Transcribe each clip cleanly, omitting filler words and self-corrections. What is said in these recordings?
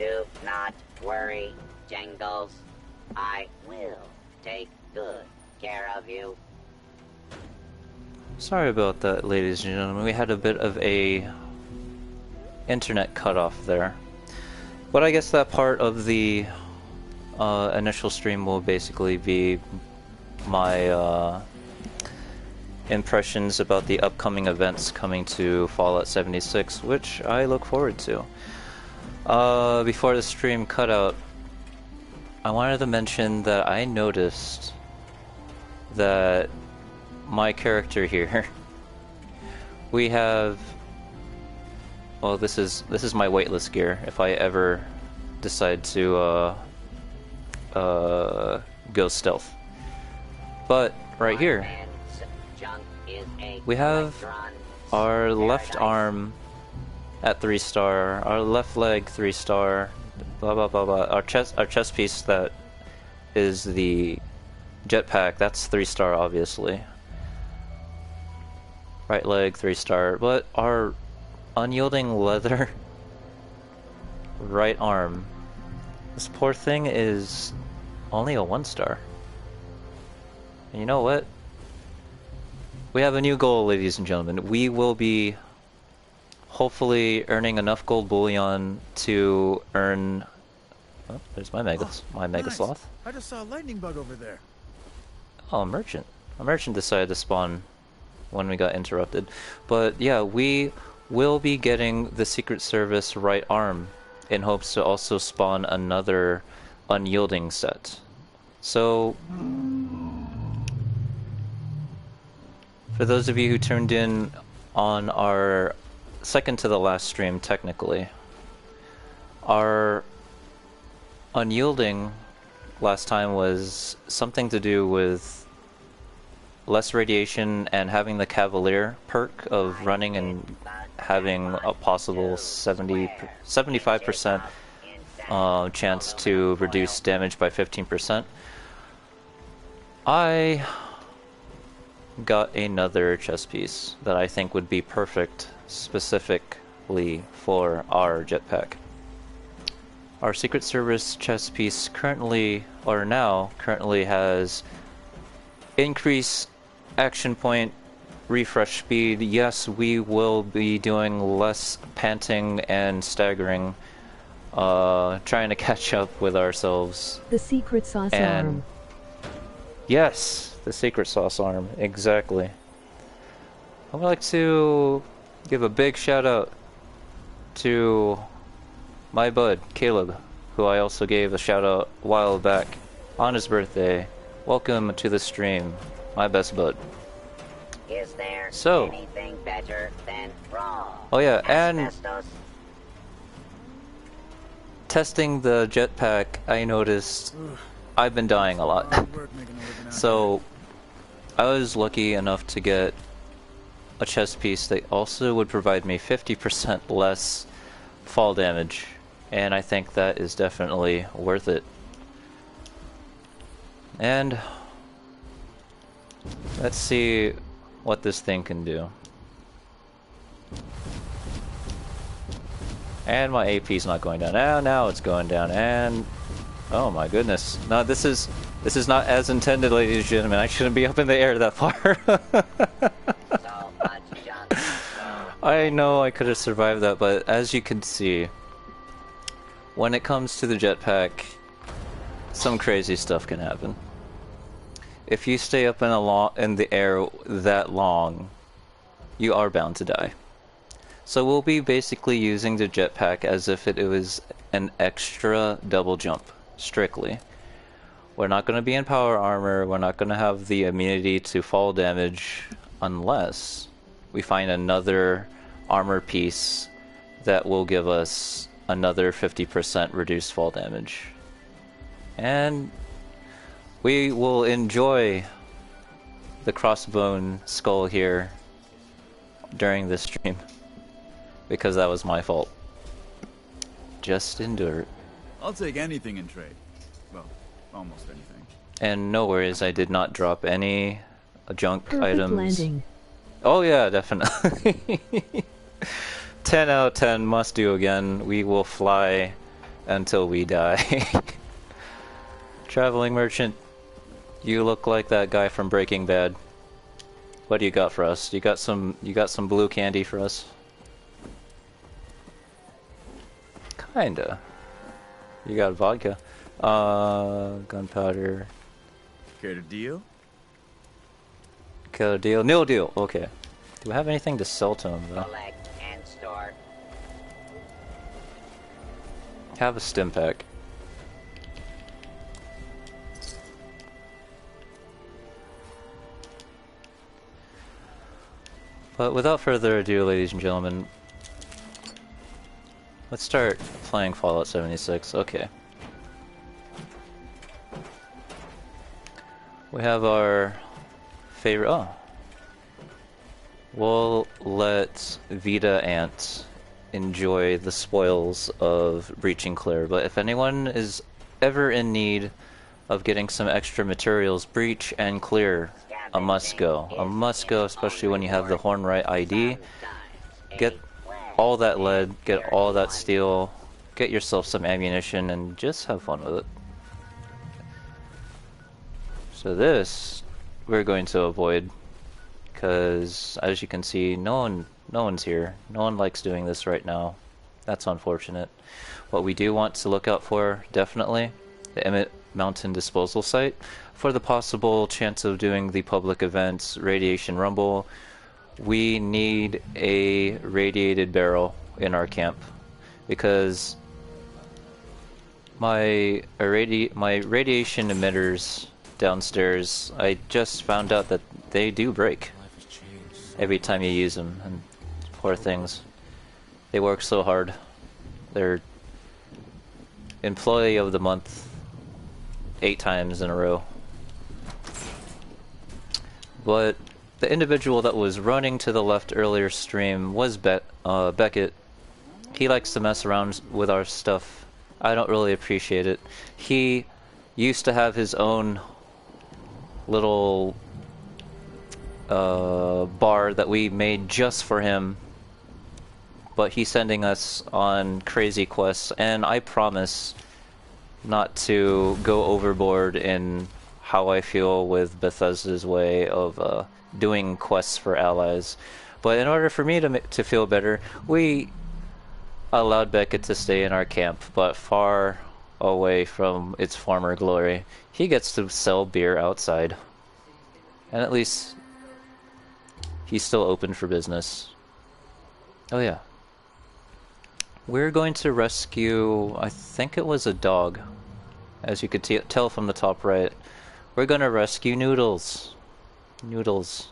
Do not worry, Jangles. I will take good care of you. Sorry about that, ladies and gentlemen. We had a bit of a internet cutoff there. But I guess that part of the initial stream will basically be my impressions about the upcoming events coming to Fallout 76, which I look forward to. Before the stream cut out, I wanted to mention that I noticed that my character here, we have, well, this is my weightless gear if I ever decide to go stealth. But right here, we have our left arm at 3-star, our left leg 3-star, blah blah blah blah. Our chest piece that is the jetpack, that's 3-star obviously. Right leg 3-star, but our unyielding leather right arm, this poor thing is only a 1-star. And you know what? We have a new goal, ladies and gentlemen. We will be hopefully earning enough gold bullion to earn... Oh, there's my mega Nice. sloth. I just saw a lightning bug over there. Oh, a merchant. A merchant decided to spawn when we got interrupted. But yeah, we will be getting the Secret Service right arm in hopes to also spawn another unyielding set. So, for those of you who tuned in on our second to the last stream, technically, our unyielding last time was something to do with less radiation and having the Cavalier perk of running and having a possible 75% chance to reduce damage by 15%. I got another chest piece that I think would be perfect specifically for our jetpack. Our Secret Service chest piece currently has increased action point, refresh speed. Yes, we will be doing less panting and staggering, trying to catch up with ourselves. The secret sauce arm. Yes, the secret sauce arm, exactly. I would like to give a big shout out to my bud, Caleb, who I also gave a shout out a while back on his birthday. Welcome to the stream, my best bud. Is there So, anything better than raw? oh yeah, and asbestos? testing the jetpack, I noticed I've been dying a lot. So, I was lucky enough to get a chest piece that also would provide me 50% less fall damage, and I think that is definitely worth it. And let's see what this thing can do. And my AP's not going down. Now it's going down, and oh my goodness. No, this is not as intended, ladies and gentlemen. I shouldn't be up in the air that far. I know I could have survived that, but as you can see, when it comes to the jetpack, some crazy stuff can happen. If you stay up in the air that long, you are bound to die. So we'll be basically using the jetpack as if it was an extra double jump, strictly. We're not going to be in power armor, we're not going to have the immunity to fall damage unless we find another armor piece that will give us another 50% reduced fall damage. And we will enjoy the crossbone skull here during this stream, because that was my fault. Just endure it. I'll take anything in trade. Well, almost anything. And no worries, I did not drop any junk Perfect items. landing. Oh yeah, definitely. 10 out of 10, must do again. We will fly until we die. Traveling merchant, you look like that guy from Breaking Bad. What do you got for us? You got some blue candy for us? Kinda. You got vodka. Gunpowder. Care to deal? Kill deal. Nil deal. Okay. Do we have anything to sell to him though? Collect and store. Have a stim pack. But without further ado, ladies and gentlemen, let's start playing Fallout 76. Okay. We have our favorite. Oh. We'll let Vita Ant enjoy the spoils of Breaching Clear, but if anyone is ever in need of getting some extra materials, Breach and Clear, a must go. A must go, especially when you have the Hornwright ID. Get all that lead, get all that steel, get yourself some ammunition, and just have fun with it. So this, we're going to avoid, because as you can see, no one's here. No one likes doing this right now. That's unfortunate. What we do want to look out for, definitely, the Emmett Mountain Disposal Site, for the possible chance of doing the public events, Radiation Rumble. We need a radiated barrel in our camp, because my radiation emitters downstairs, I just found out that they do break every time you use them, and poor things. They work so hard. They're Employee of the Month 8 times in a row. But the individual that was running to the left earlier stream was Beckett. He likes to mess around with our stuff. I don't really appreciate it. He used to have his own little bar that we made just for him, but he's sending us on crazy quests, and I promise not to go overboard in how I feel with Bethesda's way of doing quests for allies. But in order for me to feel better, we allowed Beckett to stay in our camp, but far away from its former glory. He gets to sell beer outside, and at least he's still open for business. Oh yeah. We're going to rescue, I think it was a dog, as you could tell from the top right. We're going to rescue Noodles. Noodles.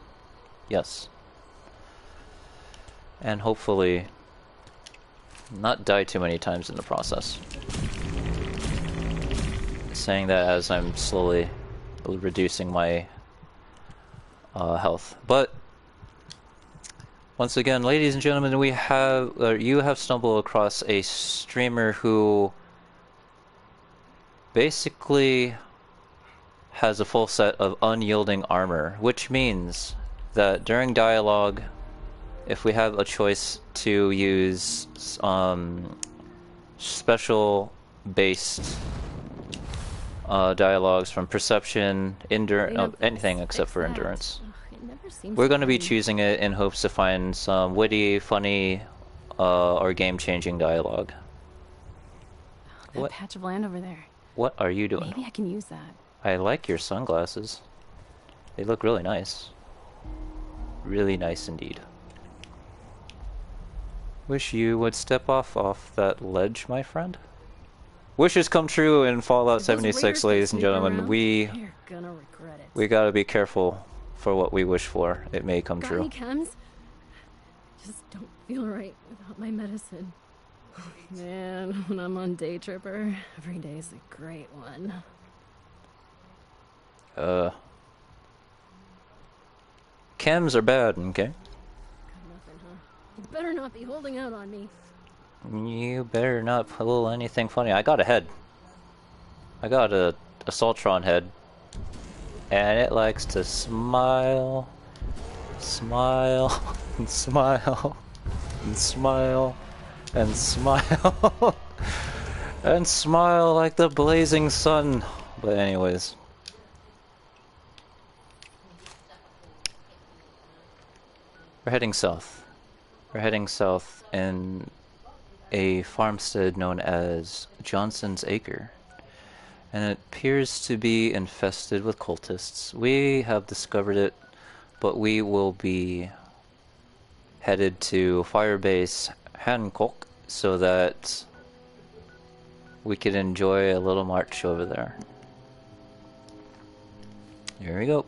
Yes. And hopefully not die too many times in the process. Saying that as I'm slowly reducing my health. But once again, ladies and gentlemen, you have stumbled across a streamer who basically has a full set of unyielding armor, which means that during dialogue, if we have a choice to use special based dialogues from perception, anything except for endurance, we're going to be choosing it in hopes to find some witty, funny, or game-changing dialogue. That patch of land over there. What are you doing? Maybe I can use that. I like your sunglasses. They look really nice. Really nice indeed. Wish you would step off that ledge, my friend. Wishes come true in Fallout 76, ladies and gentlemen. We gotta be careful for what we wish for. It may come true. Got any chems? Just don't feel right without my medicine. Man, when I'm on Day Tripper, every day's a great one. Chems are bad, okay? Got nothing, huh? You better not be holding out on me. You better not pull anything funny. I got a head. I got a Assaultron head. And it likes to smile, smile, and smile, and smile, and smile. And smile like the blazing sun. But anyways. We're heading south. We're heading south in a farmstead known as Johnson's Acre. And it appears to be infested with cultists. We have discovered it, but we will be headed to Firebase Hancock so that we could enjoy a little march over there. Here we go.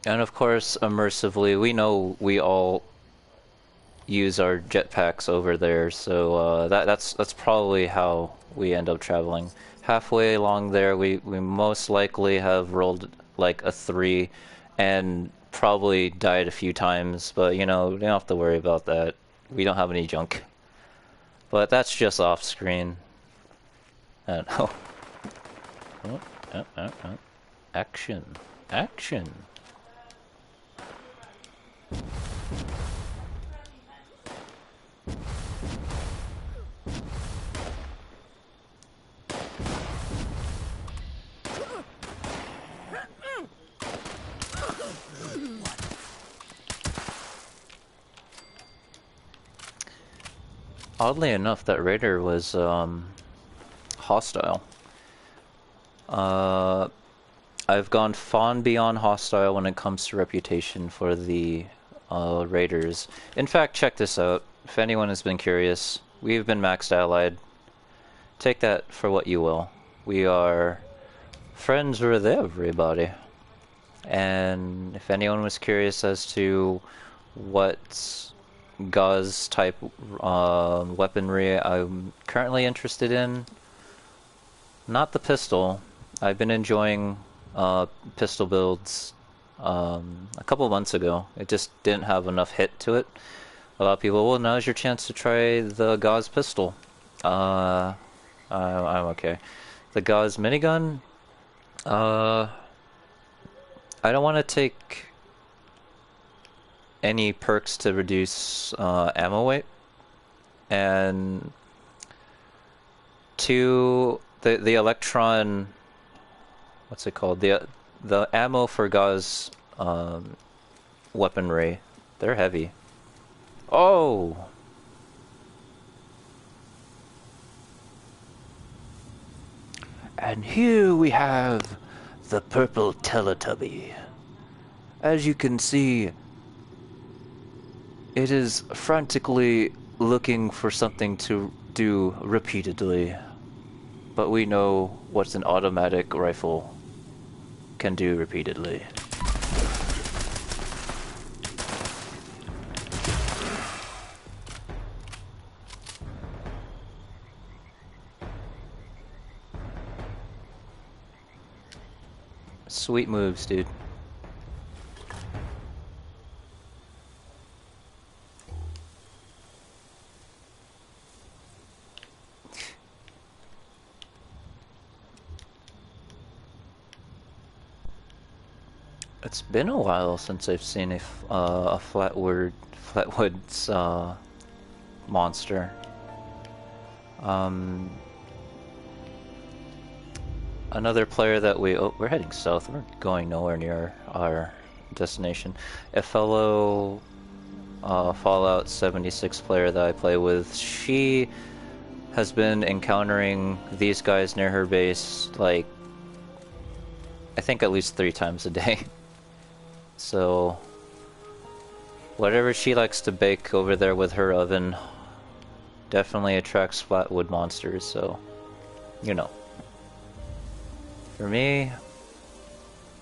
And of course, immersively, we know we all use our jetpacks over there, so that's probably how we end up traveling. Halfway along there, we most likely have rolled like a 3 and probably died a few times, but you know, we don't have to worry about that. We don't have any junk. But that's just off screen. I don't know. Action. Action. Oddly enough, that raider was hostile. I've gone far beyond hostile when it comes to reputation for the raiders. In fact, check this out. If anyone has been curious, we've been maxed allied. Take that for what you will. We are friends with everybody. And if anyone was curious as to what gauze type weaponry I'm currently interested in, not the pistol. I've been enjoying pistol builds a couple months ago. It just didn't have enough hit to it. A lot of people, well, now's your chance to try the gauze pistol. I'm okay. The gauze minigun, I don't want to take any perks to reduce ammo weight, and to the electron, what's it called, the ammo for gauze weaponry, they're heavy. Oh, and here we have the purple Teletubby. As you can see, it is frantically looking for something to do repeatedly, but we know what an automatic rifle can do repeatedly. Sweet moves, dude. It's been a while since I've seen a Flatwoods monster. Another player that we're heading south. We're going nowhere near our destination. A fellow Fallout 76 player that I play with, she has been encountering these guys near her base, like, I think at least 3 times a day. So whatever she likes to bake over there with her oven definitely attracts flatwood monsters, so you know. For me,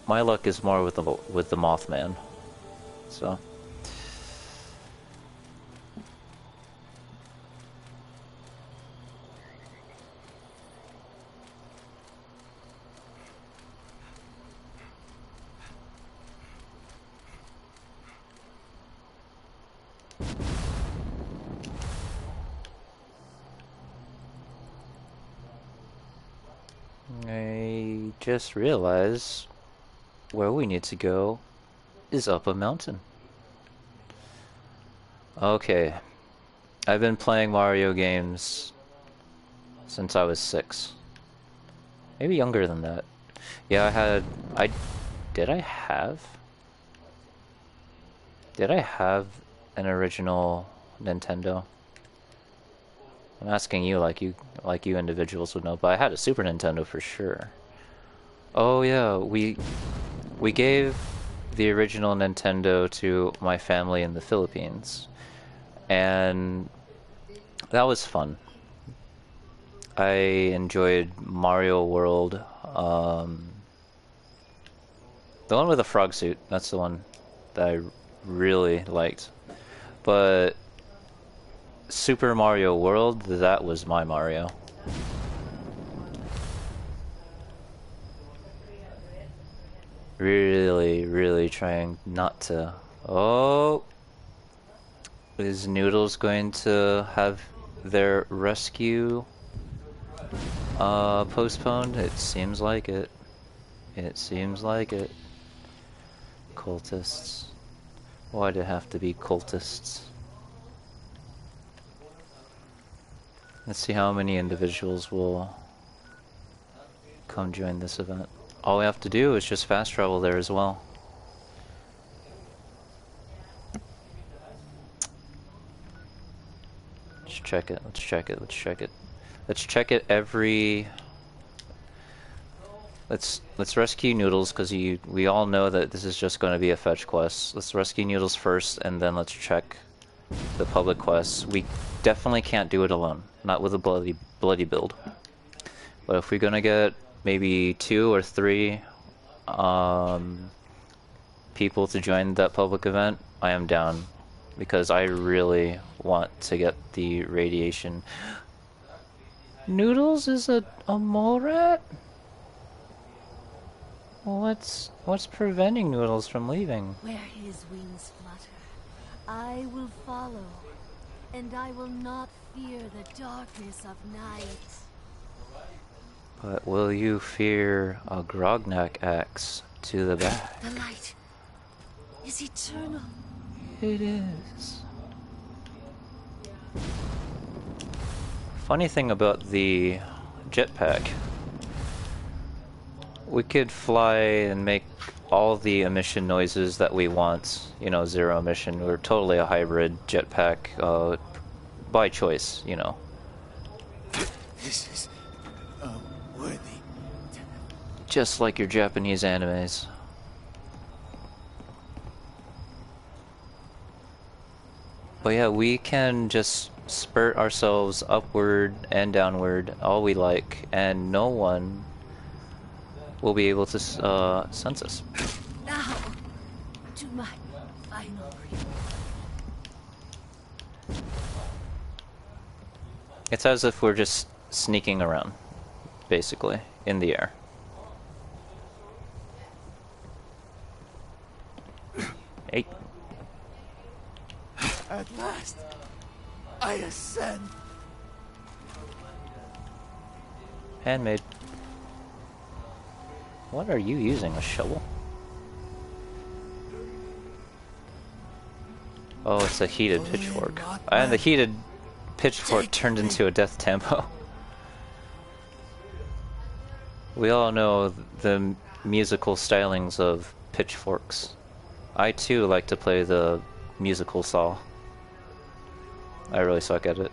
my luck is more with the Mothman. So I just realized where we need to go is up a mountain. Okay, I've been playing Mario games since I was 6. Maybe younger than that. Yeah, did I have an original Nintendo? I'm asking you like you individuals would know, but I had a Super Nintendo for sure. Oh yeah, we gave the original Nintendo to my family in the Philippines, and that was fun. I enjoyed Mario World. The one with the frog suit, that's the one that I really liked. But Super Mario World, that was my Mario. Really, really trying not to... Oh! Is Noodles going to have their rescue postponed? It seems like it. It seems like it. Cultists. Why'd it have to be cultists? Let's see how many individuals will come join this event. All we have to do is just fast travel there as well. Let's check it, let's check it, let's check it. Let's check it every... Let's rescue Noodles, because we all know that this is just going to be a fetch quest. Let's rescue Noodles first, and then let's check the public quests. We definitely can't do it alone, not with a bloody build. But if we're gonna get maybe 2 or 3 people to join that public event, I am down, because I really want to get the radiation. Noodles is a mole rat? What's preventing Noodles from leaving? Where his wings flutter, I will follow, and I will not fear the darkness of night. But will you fear a Grognak axe to the back? The light is eternal. It is. Funny thing about the jetpack, we could fly and make all the emission noises that we want, you know, zero emission. We're totally a hybrid jetpack, by choice, you know. This is worthy. Just like your Japanese animes. But yeah, we can just spurt ourselves upward and downward all we like, and no one will be able to sense us. Now, to my final breath. It's as if we're just sneaking around, basically, in the air. Hey. At last, I ascend. Handmade. What are you using, a shovel? Oh, it's a heated pitchfork. And the heated pitchfork turned into a death tempo. We all know the musical stylings of pitchforks. I too like to play the musical saw. I really suck at it.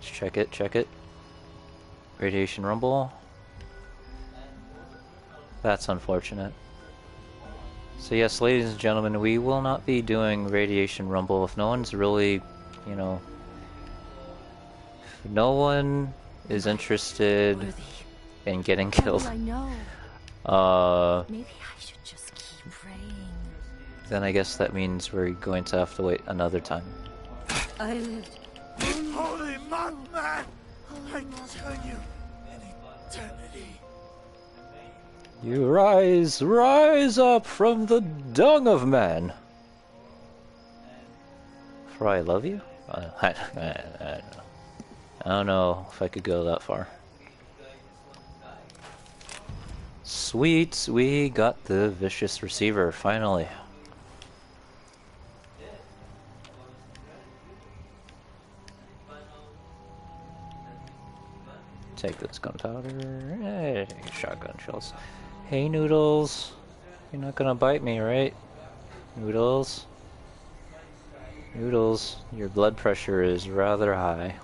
Check it, check it. Radiation rumble. That's unfortunate. So yes, ladies and gentlemen, we will not be doing radiation rumble if no one's really, you know, if no one is interested in getting killed. I know. Maybe I should just keep praying. Then I guess that means we're going to have to wait another time. I lived. Holy Mothman! I turn you in eternity. You rise up from the dung of man. For I love you? I don't know if I could go that far. Sweet, we got the vicious receiver, finally. Take this gunpowder. Hey, shotgun shells. Hey, Noodles. You're not gonna bite me, right? Noodles? Noodles, your blood pressure is rather high.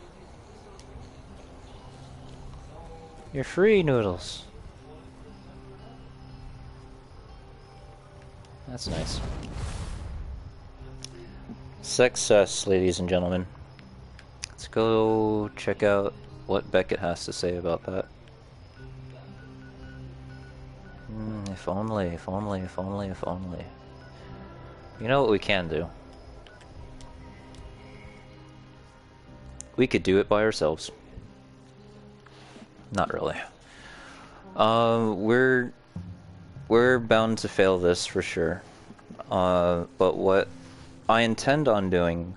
You're free, Noodles. That's nice. Success, ladies and gentlemen. Let's go check out what Beckett has to say about that. If only, if only, if only, if only. You know what we can do? We could do it by ourselves. Not really. We're bound to fail this for sure. But what I intend on doing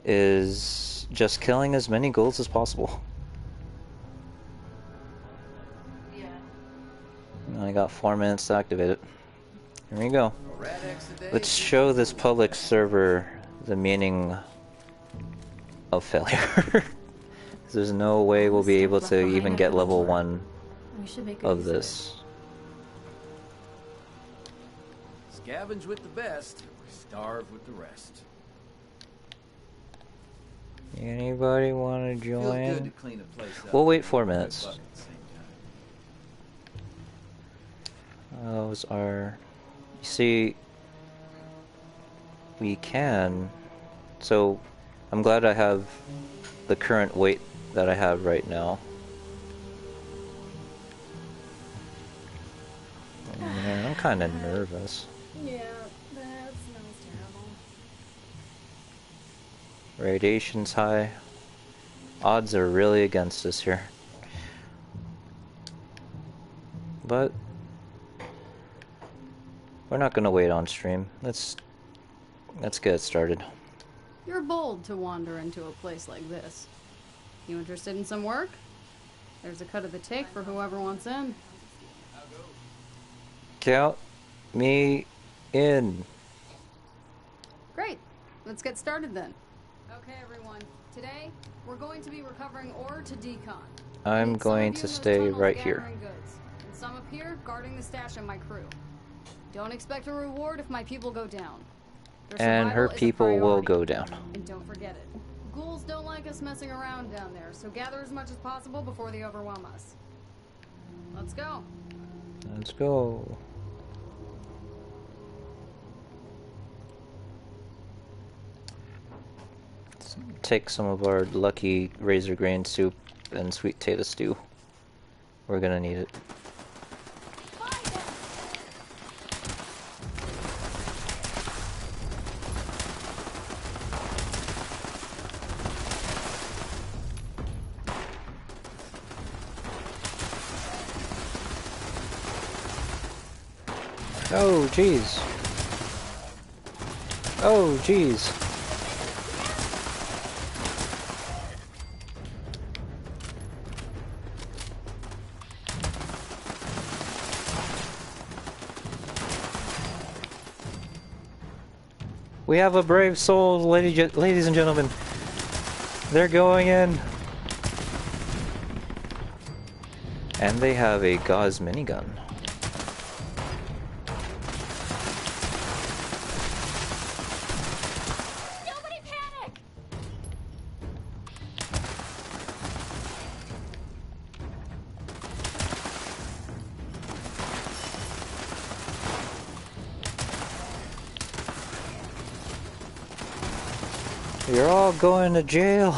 is just killing as many ghouls as possible. Yeah. I got 4 minutes to activate it. Here we go. Let's show this public server the meaning of failure. There's no way we'll be able to even get level 1 We should make of this. Scavenge with the best, starve with the rest. Anybody want to Feels good to join? clean a place up. We'll wait 4 minutes. At the same time. Those are... You see... We can... So, I'm glad I have the current weight that I have right now. Man, I'm kind of nervous. Yeah, that smells terrible. Radiation's high. Odds are really against us here. But we're not gonna wait on stream. Let's get started. You're bold to wander into a place like this. You interested in some work? There's a cut of the take for whoever wants in. Count me in. Great. Let's get started then. Okay, everyone. Today, we're going to be recovering ore to decon. I'm going to stay right here. Goods, and some up here guarding the stash of my crew. Don't expect a reward if my people go down. Their And her survival is a people will priority. go down. And don't forget it. Ghouls don't like us messing around down there, so gather as much as possible before they overwhelm us. Let's go. Let's go. Let's take some of our lucky razor grain soup and sweet potato stew. We're gonna need it. Oh, jeez. Oh, jeez. We have a brave soul, ladies and gentlemen. They're going in. And they have a Gauss minigun. You're all going to jail.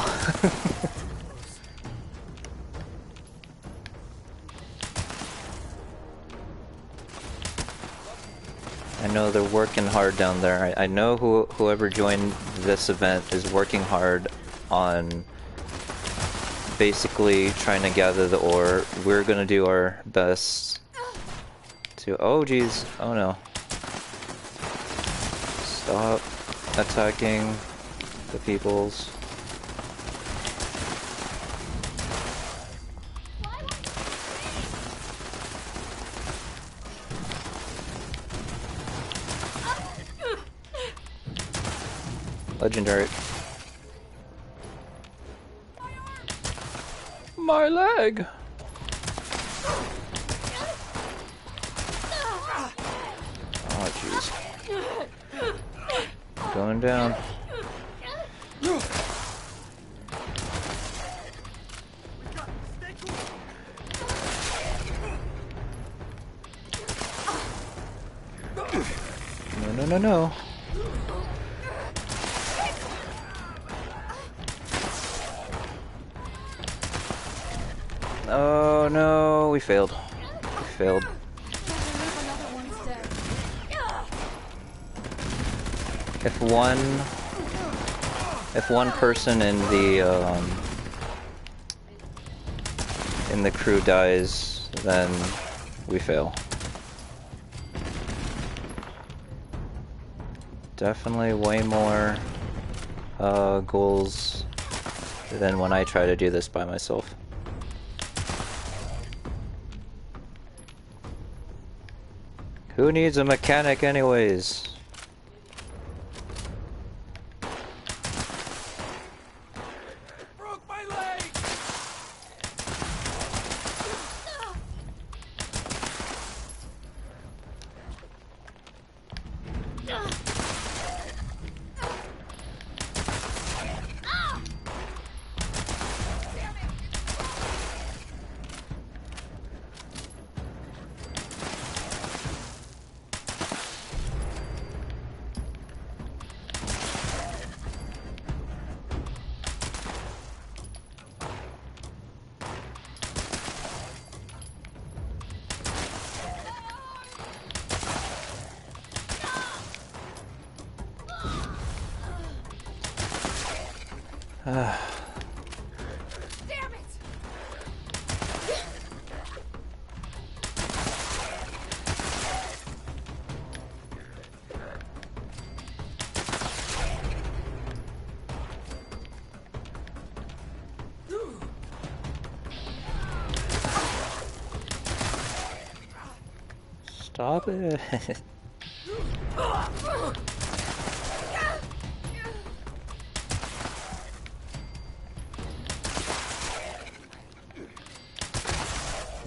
I know they're working hard down there. I know whoever joined this event is working hard on basically trying to gather the ore. We're gonna do our best to... Oh geez, oh no. Stop attacking the peoples. Legendary. My leg! Oh, jeez. Going down. No, no, no, no. Oh no, we failed. We failed. If one person in the crew dies, then we fail. Definitely way more goals than when I try to do this by myself. Who needs a mechanic anyways? Broke my leg! Stop it.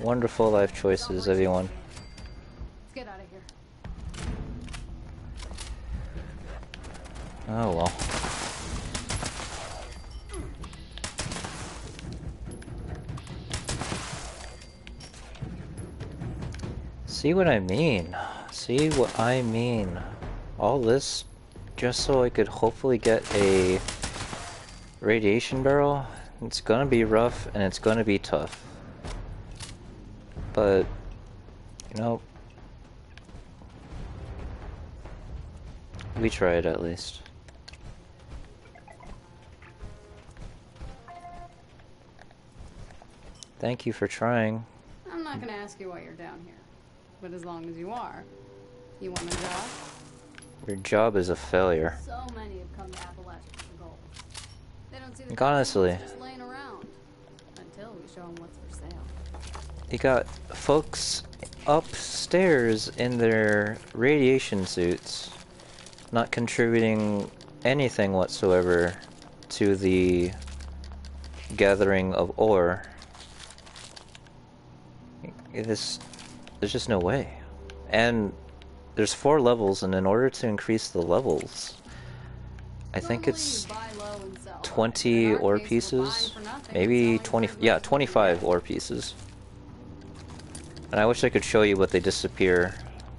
Wonderful life choices, everyone. Let's get out of here. Oh well. See what I mean? See what I mean? All this just so I could hopefully get a radiation barrel? It's gonna be rough and it's gonna be tough. But, you know, we tried at least. Thank you for trying. I'm not gonna ask you why you're down here. But as long as you are, you want a job? Your job is a failure. So many have come to Appalachia for gold. They don't see the Like, honestly, just laying around until we show them what's for sale. you got folks upstairs in their radiation suits not contributing anything whatsoever to the gathering of ore. There's just no way. And there's 4 levels, and in order to increase the levels, I think it's 20 ore pieces, maybe 20, yeah, 25 ore pieces. And I wish I could show you, but they disappear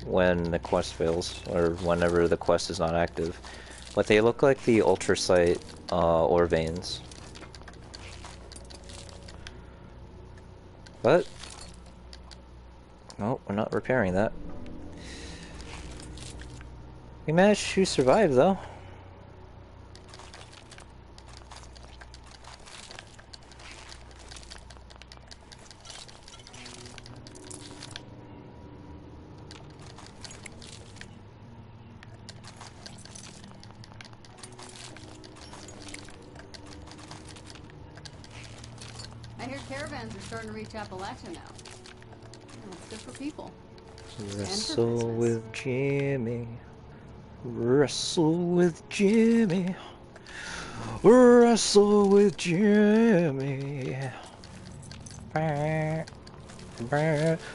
when the quest fails, or whenever the quest is not active. But they look like the ultracite ore veins. But no, we're not repairing that. We managed to survive, though. I hear caravans are starting to reach Appalachia now. It's good for people. Wrestle with Jimmy. Wrestle with Jimmy. Wrestle with Jimmy.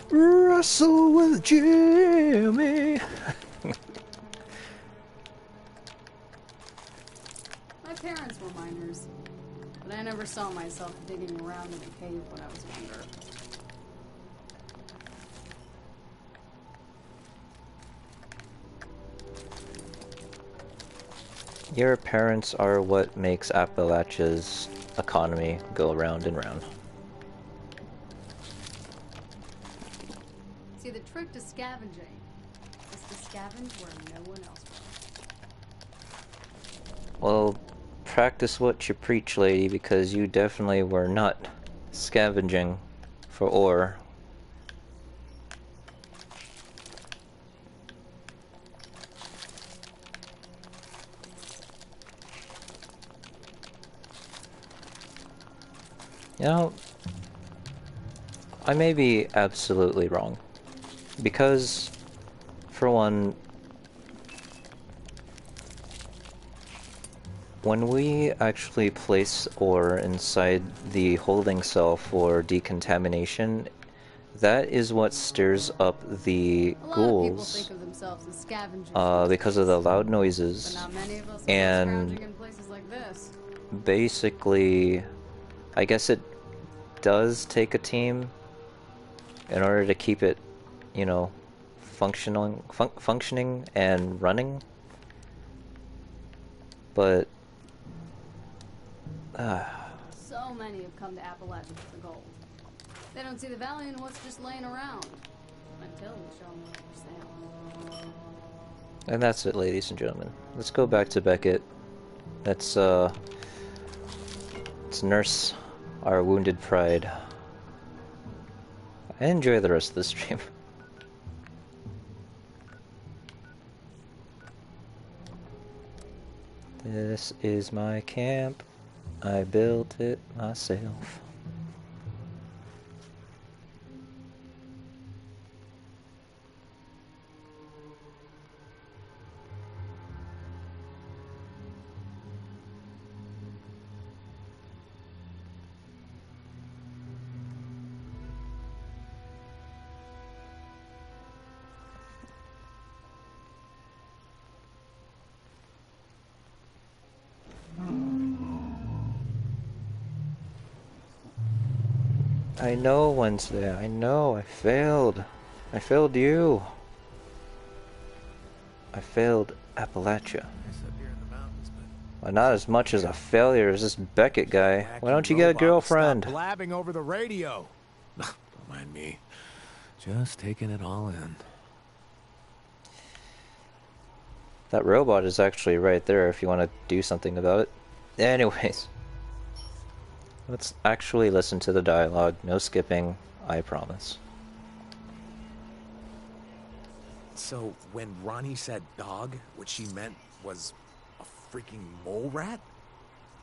Wrestle with Jimmy. My parents were miners, but I never saw myself digging around in a cave when I was younger. Your parents are what makes Appalachia's economy go round and round. See, the trick to scavenging is to scavenge where no one else will. Well, practice what you preach, lady, because you definitely were not scavenging for ore. You know, I may be absolutely wrong. Because, for one, when we actually place ore inside the holding cell for decontamination, that is what stirs up the ghouls. A lot of people think of themselves as scavengers because of the loud noises. but not many of us And go scrounging in places like this. basically, I guess it does take a team in order to keep it, you know, functioning and running. But So many have come to Appalachia for the gold. They don't see the value in what's just laying around until we show them what's for sale. and that's it, ladies and gentlemen. Let's go back to Beckett. Let's nurse our wounded pride. I enjoy the rest of the stream. This is my camp. I built it myself. I know, Wednesday. I know. I failed. I failed you. I failed Appalachia. Well, not as much as a failure as this Beckett guy. Why don't you get a girlfriend? Stop blabbing over the radio. Don't mind me. Just taking it all in. That robot is actually right there if you want to do something about it. Anyways. Let's actually listen to the dialogue. No skipping, I promise. So, when Ronnie said dog, what she meant was a freaking mole rat?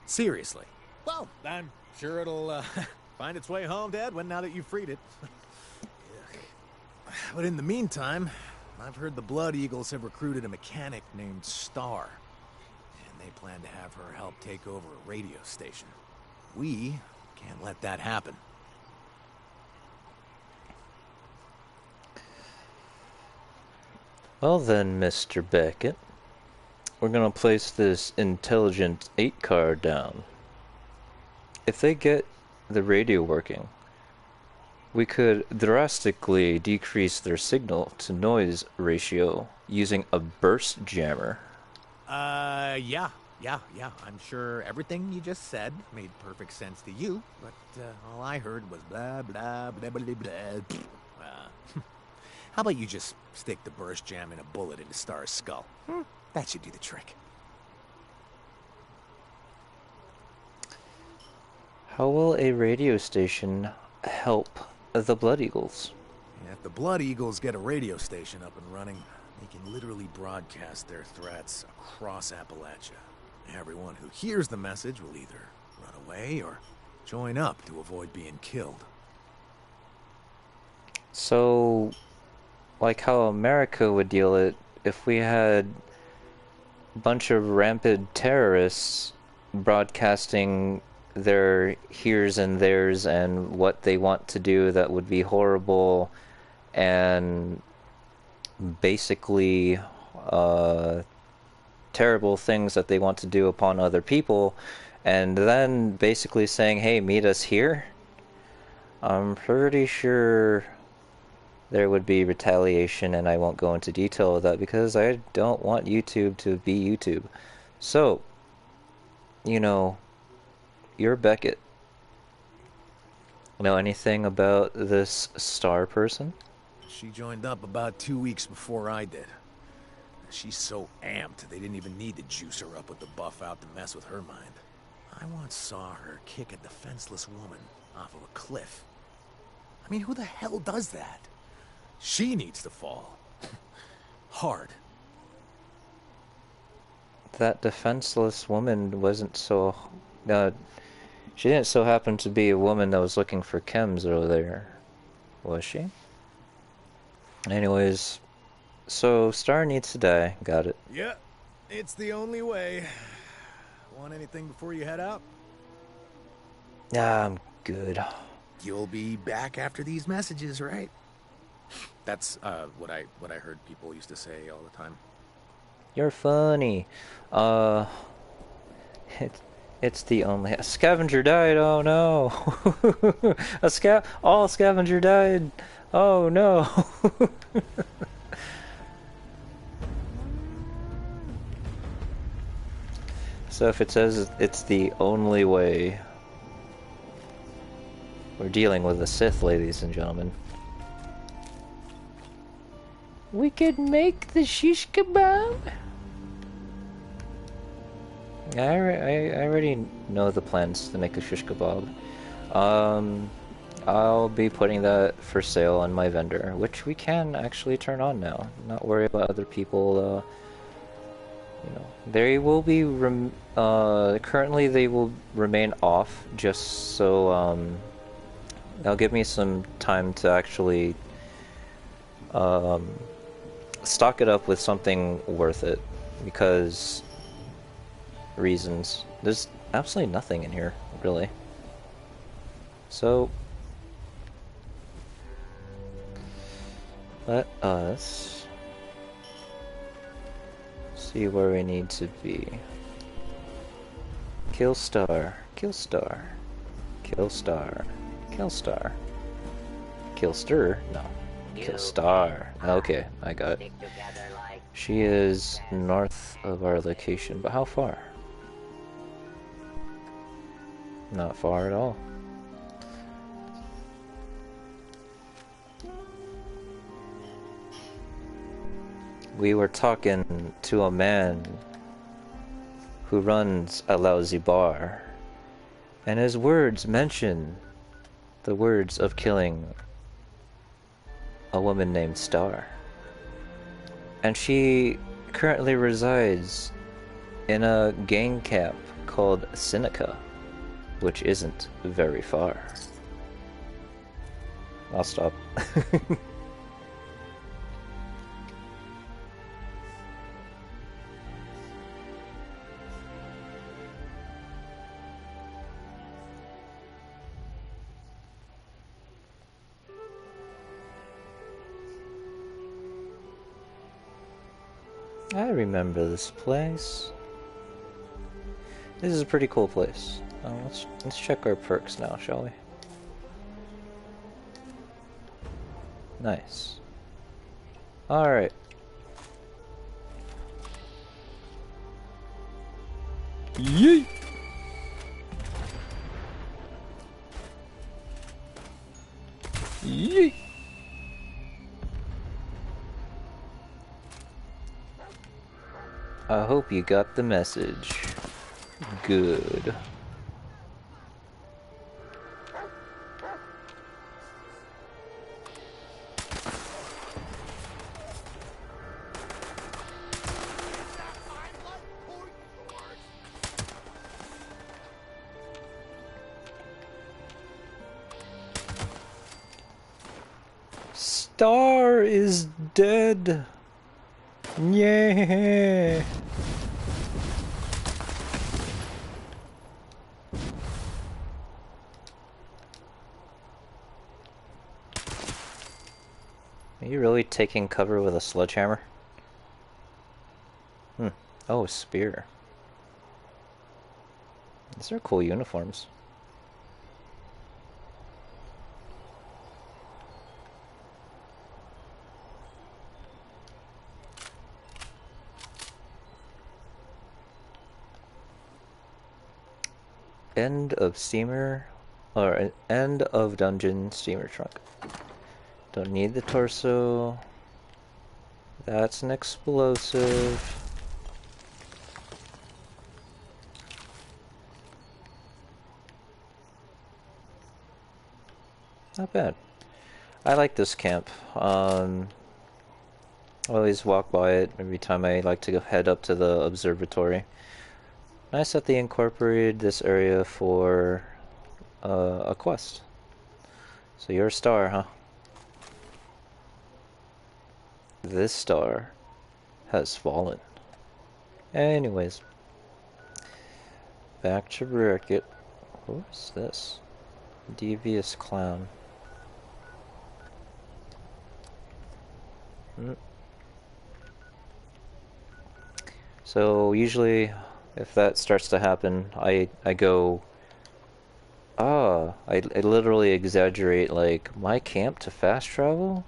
Seriously? Well, I'm sure it'll find its way home, Dad, now that you've freed it. But in the meantime, I've heard the Blood Eagles have recruited a mechanic named Star. And they plan to have her help take over a radio station. We can't let that happen. Well then, Mr. Beckett, we're gonna place this intelligent 8 card down. If they get the radio working, we could drastically decrease their signal to noise ratio using a burst jammer. Yeah. I'm sure everything you just said made perfect sense to you, but all I heard was blah, blah, blah, blah, blah. How about you just stick the burst jam and a bullet into Star's skull? That should do the trick. How will a radio station help the Blood Eagles? If the Blood Eagles get a radio station up and running, they can literally broadcast their threats across Appalachia. Everyone who hears the message will either run away or join up to avoid being killed. So, like how America would deal it if we had a bunch of rampant terrorists broadcasting their heres and theirs and what they want to do that would be horrible and basically terrible things that they want to do upon other people, and then basically saying, hey, meet us here. I'm pretty sure there would be retaliation, and I won't go into detail of that because I don't want YouTube to be YouTube. So, you know, you're Beckett. Know anything about this Star person? She joined up about 2 weeks before I did. She's so amped, they didn't even need to juice her up with the buff out to mess with her mind. I once saw her kick a defenseless woman off of a cliff. I mean, who the hell does that? She needs to fall. Hard. That defenseless woman wasn't so... she didn't so happen to be a woman that was looking for chems earlier, was she? Anyways, so Star needs to die. Got it. Yeah, it's the only way. Want anything before you head out? Nah, I'm good. You'll be back after these messages, right? That's what I heard people used to say all the time. You're funny. It's the only... A scavenger died, oh no! All scavenger died! Oh no! So if it says it's the only way... We're dealing with the Sith, ladies and gentlemen. We could make the shish kebab? I already know the plans to make a shish kebab. I'll be putting that for sale on my vendor, which we can actually turn on now. Not worry about other people. You know, they will be currently they will remain off, just so that'll give me some time to actually stock it up with something worth it, because reasons. There's absolutely nothing in here, really. So let us see where we need to be. Kill Star, kill Star, kill Star, kill Star, kill Stir? No. Kill Star. Okay, I got it. She is north of our location, but how far? Not far at all. We were talking to a man who runs a lousy bar, and his words mention the words of killing a woman named Star. And she currently resides in a gang camp called Seneca, which isn't very far. I'll stop. I remember this place. This is a pretty cool place. Let's check our perks now, shall we? Nice. Alright. Yeet! Yeet! I hope you got the message. Good. Star is dead. Yeah. Are you really taking cover with a sledgehammer? Oh, spear. These are cool uniforms. End of steamer, or end of dungeon steamer trunk. Don't need the torso. That's an explosive. Not bad. I like this camp. I always walk by it every time I like to go head up to the observatory. Nice that they incorporated this area for a quest. So you're a star, huh? This star has fallen. Anyways, back to Ricket. Who is this? Devious clown. So usually, if that starts to happen, I go. I literally exaggerate like my camp to fast travel.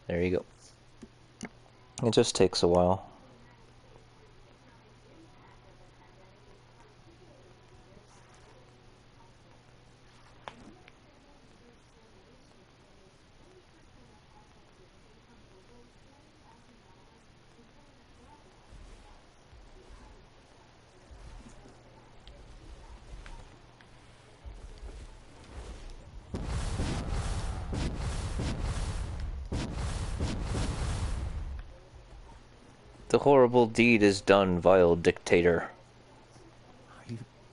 There you go. It just takes a while. The horrible deed is done, vile dictator.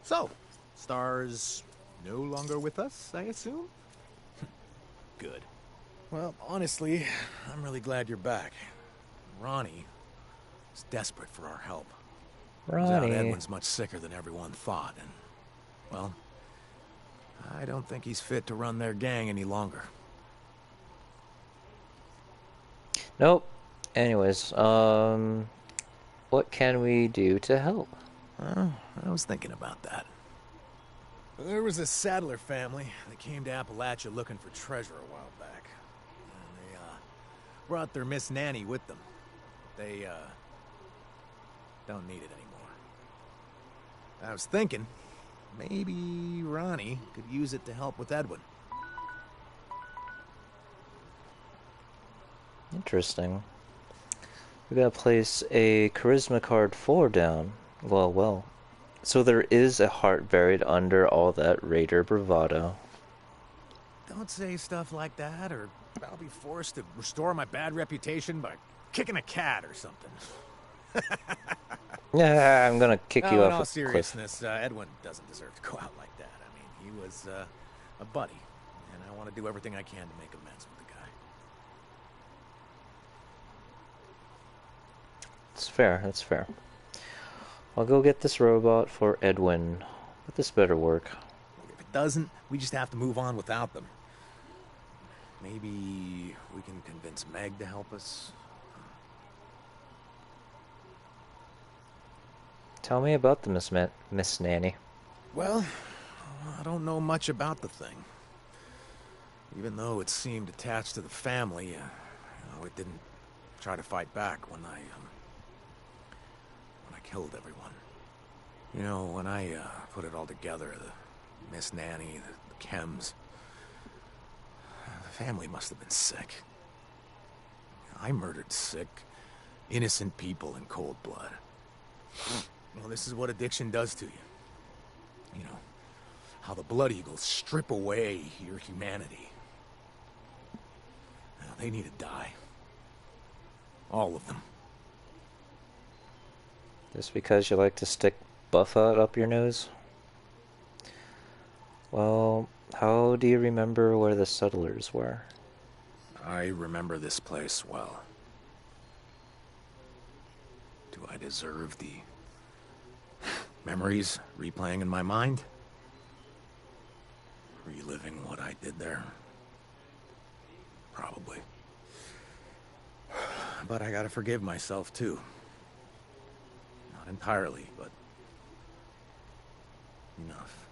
So, Star's no longer with us, I assume? Good. Well, honestly, I'm really glad you're back. Ronnie is desperate for our help. Turns out Ronnie. Edwin's much sicker than everyone thought, and, well, I don't think he's fit to run their gang any longer. Nope. Anyways, what can we do to help? I was thinking about that. There was a Sadler family that came to Appalachia looking for treasure a while back. And they, brought their Miss Nanny with them. They, don't need it anymore. I was thinking, maybe Ronnie could use it to help with Edwin. Interesting. We gotta place a charisma card 4 down. Well. So there is a heart buried under all that raider bravado. Don't say stuff like that, or I'll be forced to restore my bad reputation by kicking a cat or something. Yeah, I'm gonna kick you in off all a cliff. seriousness, Edwin doesn't deserve to go out like that. I mean, he was a buddy, and I want to do everything I can to make amends with the guy. It's fair, that's fair. I'll go get this robot for Edwin, but this better work. If it doesn't, we just have to move on without them. Maybe we can convince Meg to help us. Tell me about the Miss Nanny. Well, I don't know much about the thing. Even though it seemed attached to the family, it didn't try to fight back when I killed everyone. You know, when I put it all together, the Miss Nanny, the chems, the family must have been sick. I murdered sick, innocent people in cold blood. Well, this is what addiction does to you. You know, how the Blood Eagles strip away your humanity. Now, they need to die. All of them. Just because you like to stick Buffett up your nose? Well, how do you remember where the settlers were? I remember this place well. Do I deserve the memories replaying in my mind? Reliving what I did there? probably. But I gotta forgive myself, too. Not entirely, but enough.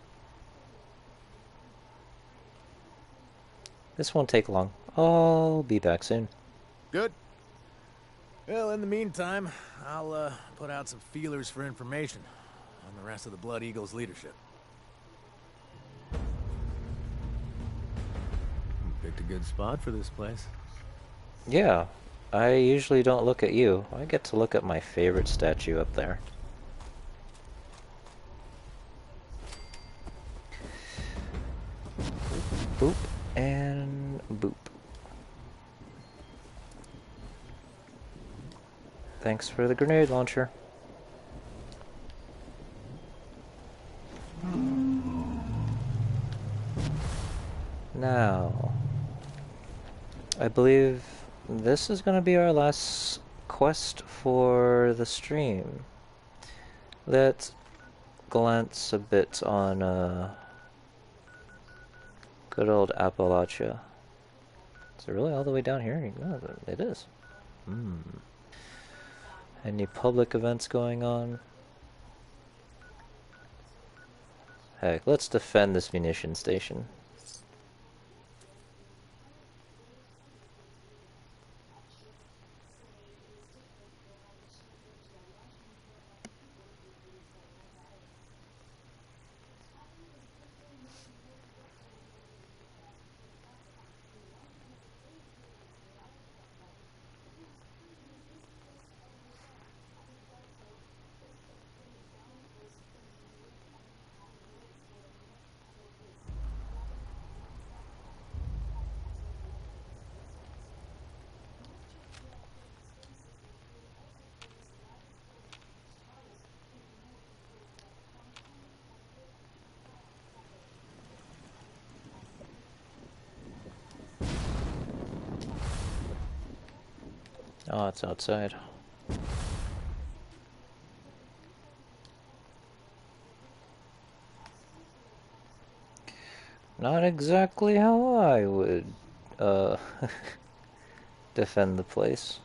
This won't take long. I'll be back soon. Good. Well, in the meantime, I'll put out some feelers for information on the rest of the Blood Eagles leadership. You picked a good spot for this place. Yeah, I usually don't look at you. I get to look at my favorite statue up there. Boop and boop. Thanks for the grenade launcher. Now, I believe this is going to be our last quest for the stream. Let's glance a bit on good old Appalachia. Is it really all the way down here? No, it is. Any public events going on? Heck, let's defend this munition station. Oh, it's outside. Not exactly how I would, defend the place.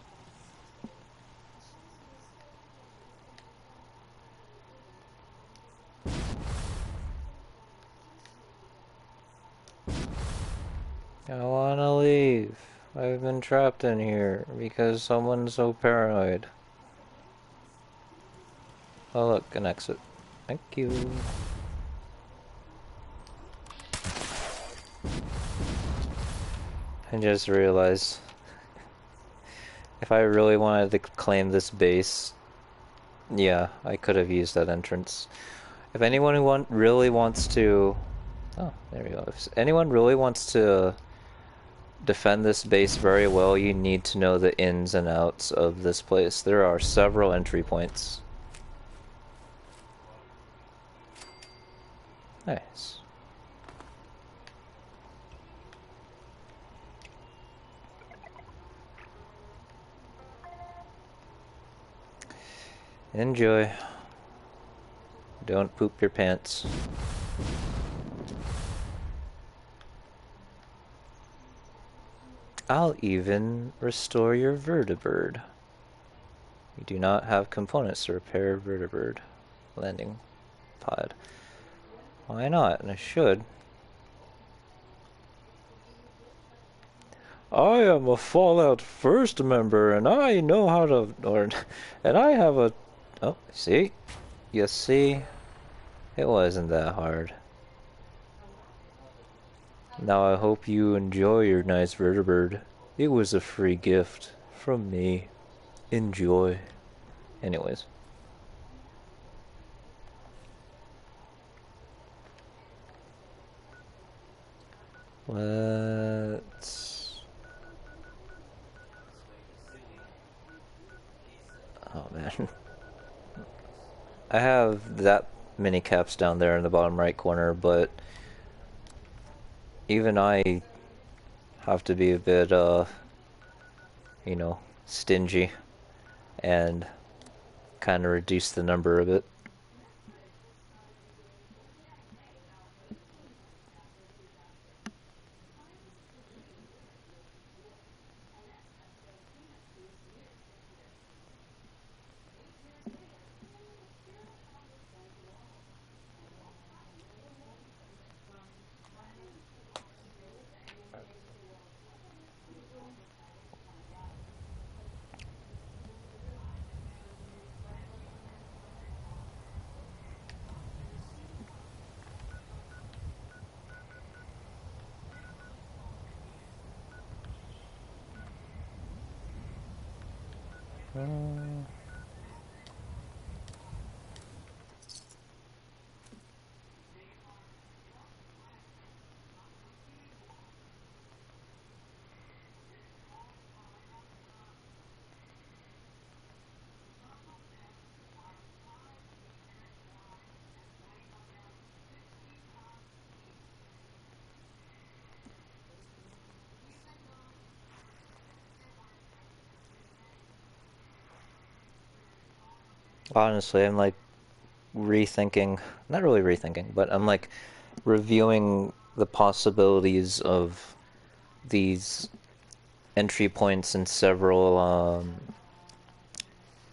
I wanna leave. I've been trapped in here because someone's so paranoid. Oh look, an exit. Thank you. I just realized if I really wanted to claim this base, yeah, I could have used that entrance. If anyone who really wants to... Oh, there we go. If anyone really wants to defend this base very well, you need to know the ins and outs of this place. There are several entry points. Nice. Enjoy. Don't poop your pants. I'll even restore your vertibird. You do not have components to repair vertibird landing pod. Why not? And I should. I am a Fallout First member, and I know how to, and I have a, oh, see? You see? It wasn't that hard. Now I hope you enjoy your nice vertibird. It was a free gift from me. Enjoy. Anyways. Let's... Oh man. I have that many caps down there in the bottom right corner, but even I have to be a bit, you know, stingy and kind of reduce the number of it. Honestly, I'm like rethinking, not really rethinking, but I'm like reviewing the possibilities of these entry points in several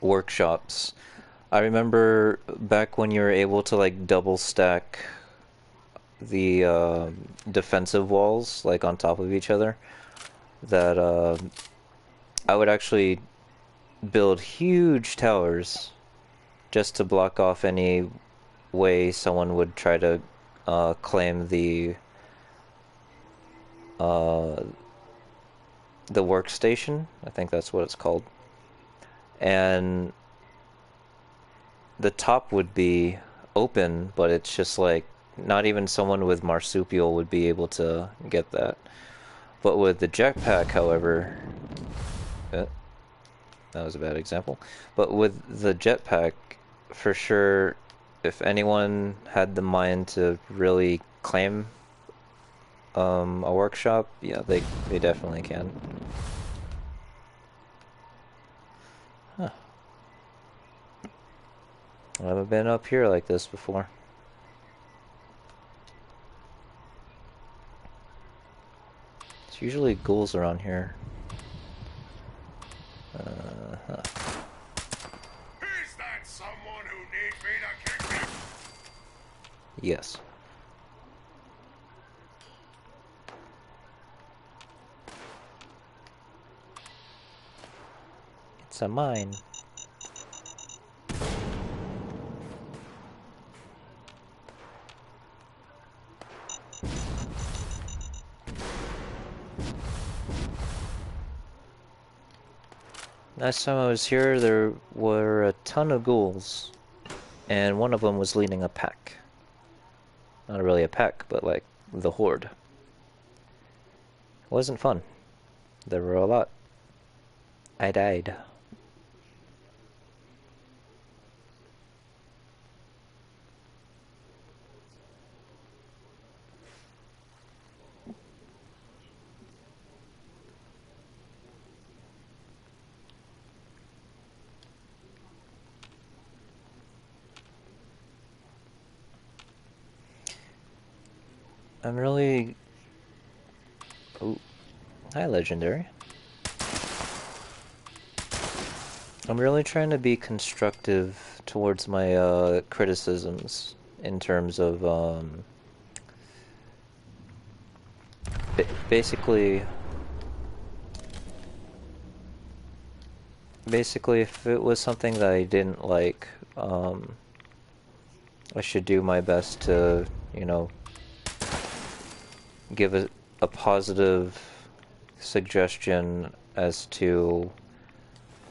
workshops. I remember back when you were able to like double stack the defensive walls like on top of each other, that I would actually build huge towers just to block off any way someone would try to claim the workstation. I think that's what it's called. And the top would be open, but it's just like not even someone with marsupial would be able to get that. But with the jetpack, however, that was a bad example. But with the jetpack, for sure, if anyone had the mind to really claim a workshop, yeah, they definitely can. Huh. I haven't been up here like this before. It's usually ghouls around here. Huh. Is that someone who needs me to kick me? Yes. It's a mine. Last time I was here, there were a ton of ghouls, and one of them was leading a pack. Not really a pack, but like the horde. It wasn't fun. There were a lot. I died. I'm really... Oh, hi, Legendary. I'm really trying to be constructive towards my criticisms in terms of basically if it was something that I didn't like, I should do my best to, you know, give a positive suggestion as to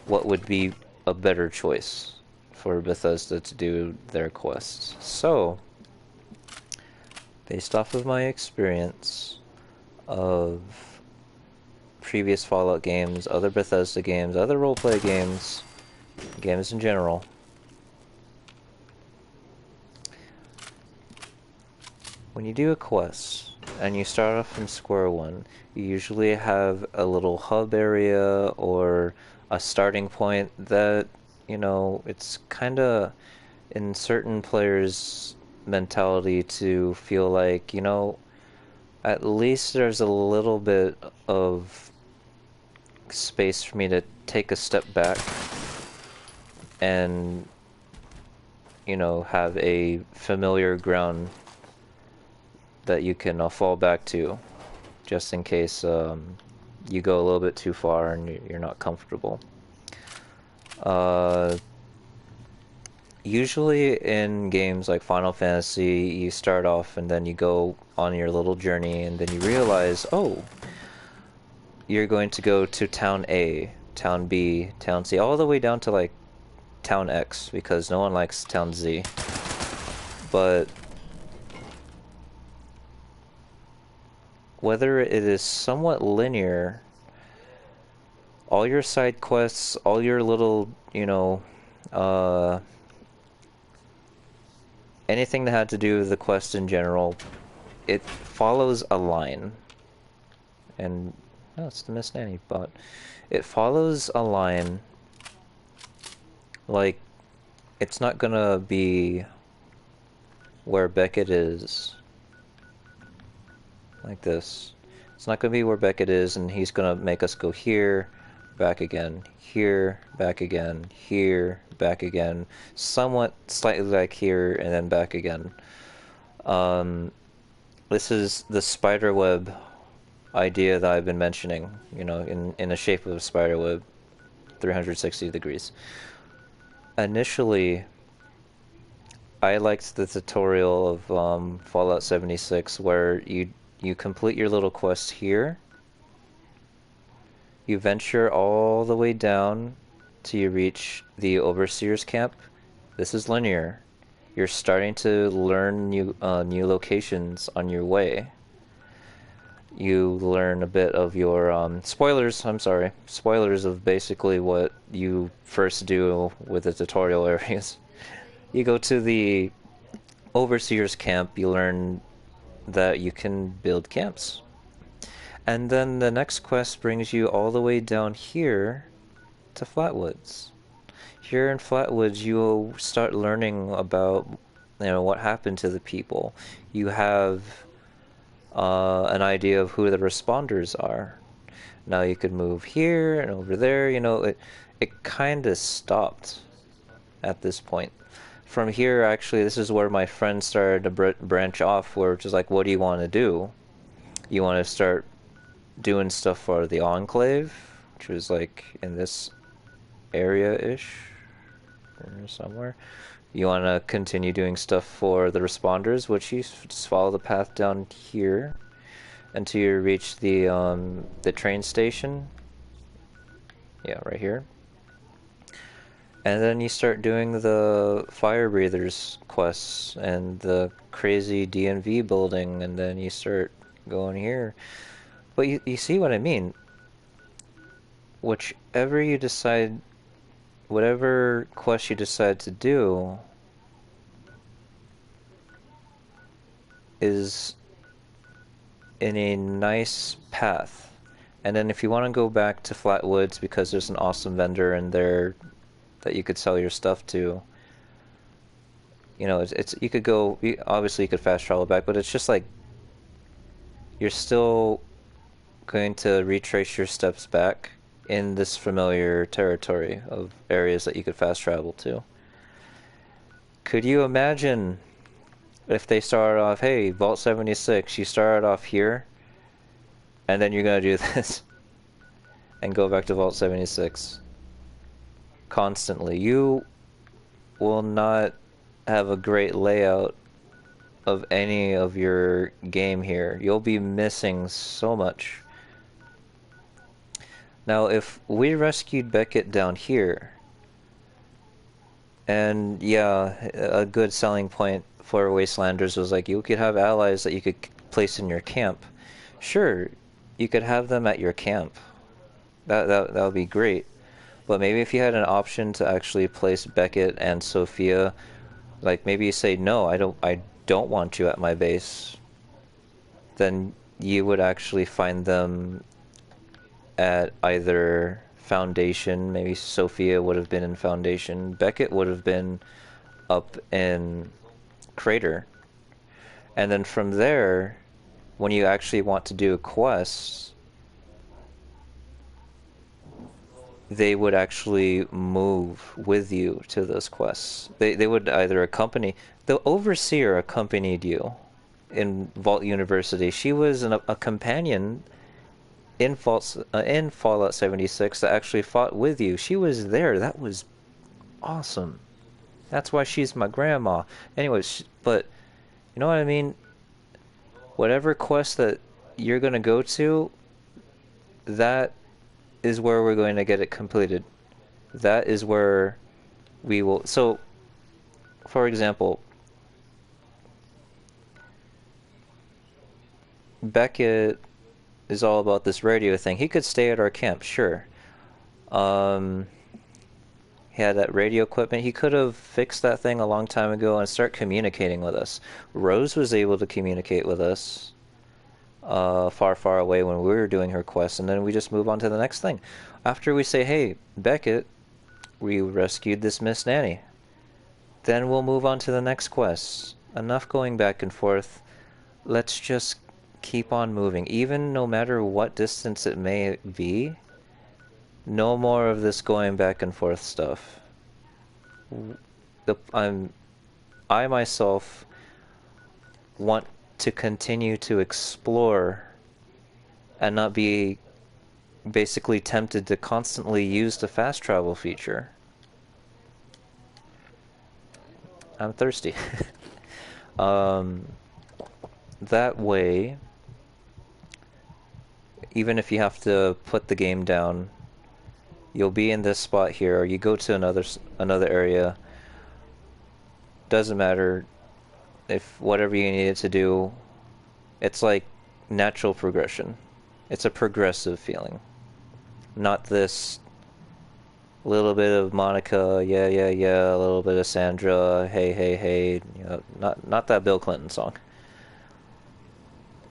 what would be a better choice for Bethesda to do their quests. So, based off of my experience of previous Fallout games, other Bethesda games, other roleplay games, games in general, when you do a quest and you start off from square one, you usually have a little hub area or a starting point that, you know, it's kind of in certain players' mentality to feel like, you know, at least there's a little bit of space for me to take a step back and, you know, have a familiar ground that you can fall back to, just in case you go a little bit too far and you're not comfortable. Usually in games like Final Fantasy, you start off and then you go on your little journey and then you realize, oh, you're going to go to town A, Town B, Town C, all the way down to like Town X, because no one likes Town Z. But whether it is somewhat linear, all your side quests, all your little, you know, anything that had to do with the quest in general, it follows a line. And no, it's the Miss Nanny bot. It follows a line. Like, it's not gonna be where Beckett is. Like this. It's not gonna be where Beckett is, and he's gonna make us go here, back again, here, back again, here, back again, somewhat slightly like here, and then back again. This is the spiderweb idea that I've been mentioning, you know, in the shape of a spiderweb, 360 degrees. Initially, I liked the tutorial of Fallout 76 where you complete your little quest here, you venture all the way down till you reach the Overseer's camp. This is linear. You're starting to learn new locations on your way. You learn a bit of your spoilers. I'm sorry, spoilers of basically what you first do with the tutorial areas. You go to the Overseer's camp. You learn that you can build camps. And then the next quest brings you all the way down here to Flatwoods. Here in Flatwoods, you'll start learning about, you know, what happened to the people. You have an idea of who the responders are. Now you could move here and over there. You know, it kind of stopped at this point. From here, actually, this is where my friends started to branch off, where it's just like, what do you want to do? You want to start doing stuff for the Enclave, which was like in this area-ish, or somewhere. You want to continue doing stuff for the responders, which you just follow the path down here until you reach the train station. Yeah, right here. And then you start doing the fire breathers quests and the crazy DNV building, and then you start going here. But you see what I mean? Whichever you decide, whatever quest you decide to do is in a nice path. And then if you want to go back to Flatwoods because there's an awesome vendor in there that you could sell your stuff to, you know, it's you could go, obviously you could fast travel back, but it's just like you're still going to retrace your steps back in this familiar territory of areas that you could fast travel to. Could you imagine if they started off, hey, Vault 76, you started off here, and then you're going to do this and go back to Vault 76 constantly? You will not have a great layout of any of your game here. You'll be missing so much. Now, if we rescued Beckett down here, and yeah, a good selling point for Wastelanders was like you could have allies that you could place in your camp. Sure, you could have them at your camp. That would be great. But maybe if you had an option to actually place Beckett and Sophia, like maybe you say, no, I don't want you at my base, then you would actually find them at either Foundation. Maybe Sophia would have been in Foundation. Beckett would have been up in Crater. And then from there, when you actually want to do a quest, they would actually move with you to those quests. They would either accompany... The Overseer accompanied you in Vault University. She was a companion in Fallout 76 that actually fought with you. She was there. That was awesome. That's why she's my grandma. Anyways, but you know what I mean? Whatever quest that you're going to go to, that is where we're going to get it completed. That is where we will... So, for example, Beckett is all about this radio thing. He could stay at our camp, sure. He had that radio equipment. He could have fixed that thing a long time ago and start communicating with us. Rose was able to communicate with us far, far away when we were doing her quest, and then we just move on to the next thing. After we say, hey, Beckett, we rescued this Miss Nanny. Then we'll move on to the next quest. Enough going back and forth. Let's just keep on moving. Even no matter what distance it may be, no more of this going back and forth stuff. I myself want to continue to explore and not be basically tempted to constantly use the fast travel feature. I'm thirsty. That way, even if you have to put the game down, you'll be in this spot here, or you go to another area. Doesn't matter if whatever you needed to do. It's like natural progression. It's a progressive feeling, not this little bit of Monica, yeah, yeah, yeah, a little bit of Sandra, hey, hey, hey. You know, not that Bill Clinton song.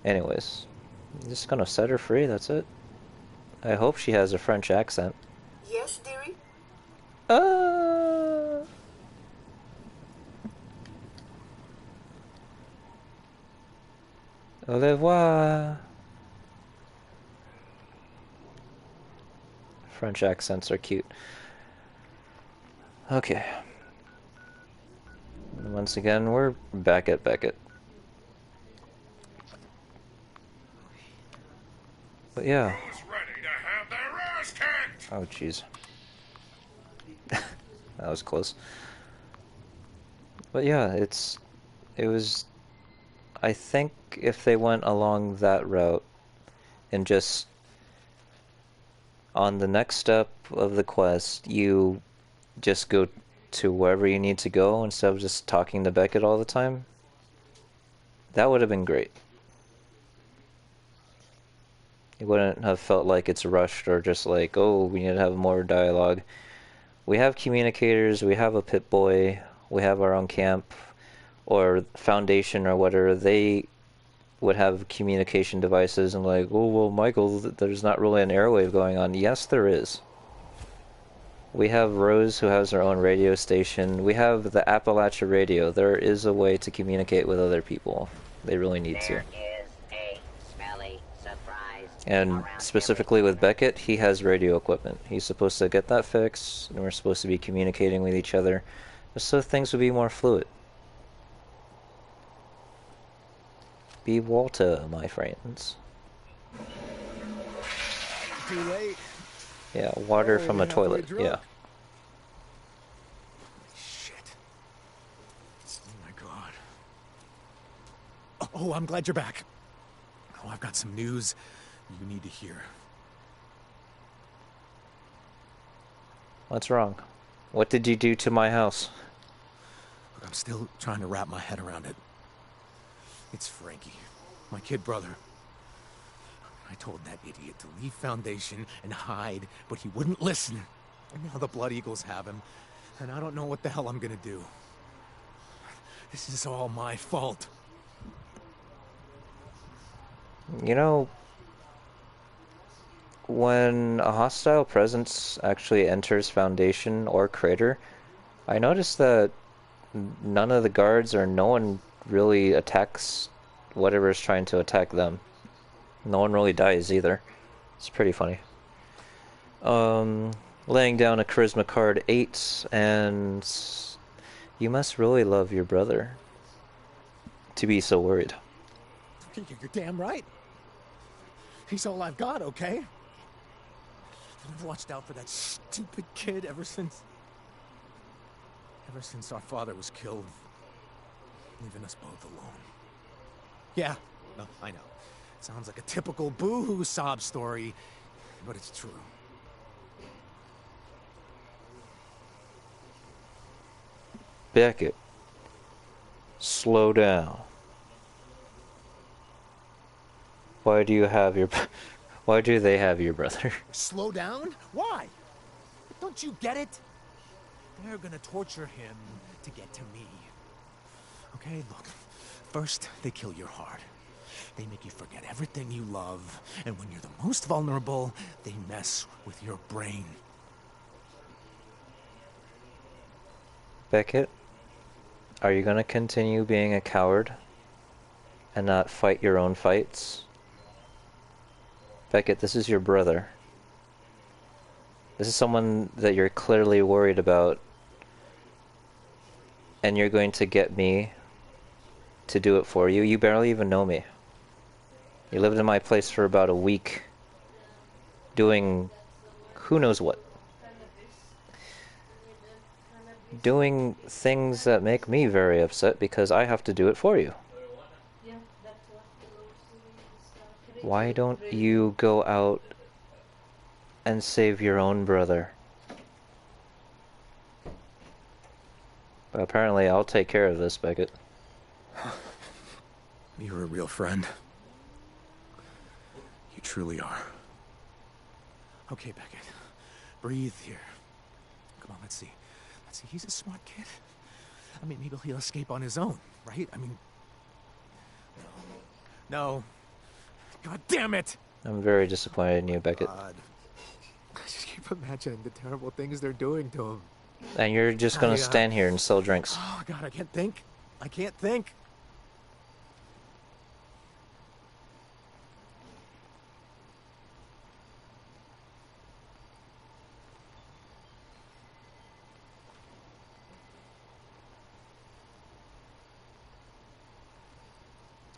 Anyways, I'm just gonna set her free. That's it. I hope she has a French accent. Yes, dearie? Au revoir. French accents are cute. Okay. Once again, we're back at Beckett. But yeah. Who's ready to have their ass kicked? Oh, jeez. That was close. But yeah, it was... I think if they went along that route and just... on the next step of the quest, you just go to wherever you need to go instead of just talking to Beckett all the time, that would have been great. It wouldn't have felt like it's rushed or just like, oh, we need to have more dialogue. We have communicators, we have a pit boy, we have our own camp or foundation or whatever. They would have communication devices and like, oh, well, Michael, there's not really an airwave going on. Yes, there is. We have Rose who has her own radio station. We have the Appalachia radio. There is a way to communicate with other people. They really need to. There is a smelly surprise. And specifically with Beckett, he has radio equipment. He's supposed to get that fixed, and we're supposed to be communicating with each other, just so things would be more fluid. Be Walter, my friends. Too late. Yeah, water from a toilet. Yeah. Shit. Oh my god. Oh, I'm glad you're back. Oh, I've got some news you need to hear. What's wrong? What did you do to my house? Look, I'm still trying to wrap my head around it. It's Frankie, my kid brother. I told that idiot to leave Foundation and hide, but he wouldn't listen. And now the Blood Eagles have him, and I don't know what the hell I'm gonna do. This is all my fault. You know, when a hostile presence actually enters Foundation or Crater, I noticed that none of the guards or no one really attacks whatever is trying to attack them. No one really dies either. It's pretty funny. Laying down a charisma card 8, and you must really love your brother to be so worried. You're damn right. He's all I've got, okay? I've watched out for that stupid kid ever since our father was killed, leaving us both alone. Yeah, no, I know. Sounds like a typical boo-hoo sob story, but it's true. Beckett, slow down. Why do you have your... Why do they have your brother? Slow down? Why? Don't you get it? They're gonna torture him to get to me. Okay, look. First, they kill your heart. They make you forget everything you love. And when you're the most vulnerable, they mess with your brain. Beckett, are you gonna continue being a coward and not fight your own fights? Beckett, this is your brother. This is someone that you're clearly worried about, and you're going to get me to do it for you. You barely even know me. You lived in my place for about a week, doing who knows what. Doing things that make me very upset because I have to do it for you. Why don't you go out and save your own brother? But apparently I'll take care of this, Beckett. You're a real friend. You truly are. Okay, Beckett. Breathe here. Come on, let's see. Let's see, he's a smart kid. I mean, maybe he'll escape on his own, right? I mean... No. God damn it! I'm very disappointed in you, Beckett. God. I just keep imagining the terrible things they're doing to him. And you're just gonna stand here and sell drinks. Oh, God, I can't think. I can't think.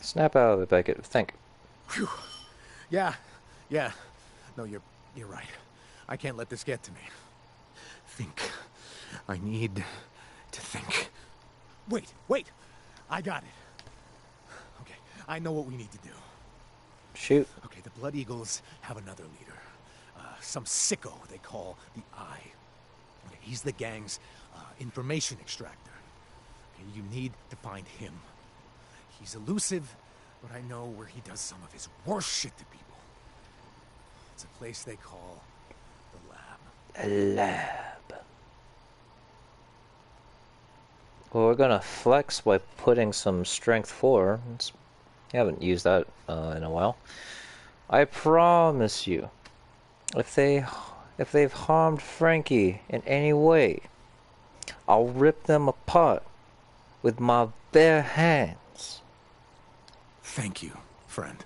Snap out of it, Beckett. Think. Whew. Yeah. No, you're right. I can't let this get to me. Think. I need to think. Wait. I got it. Okay, I know what we need to do. Shoot. Okay, the Blood Eagles have another leader. Some sicko they call the Eye. Okay, he's the gang's information extractor. Okay, you need to find him. He's elusive, but I know where he does some of his worst shit to people. It's a place they call the Lab. A lab. Well, we're gonna flex by putting some strength 4. I haven't used that in a while. I promise you, if they've harmed Frankie in any way, I'll rip them apart with my bare hands. Thank you, friend.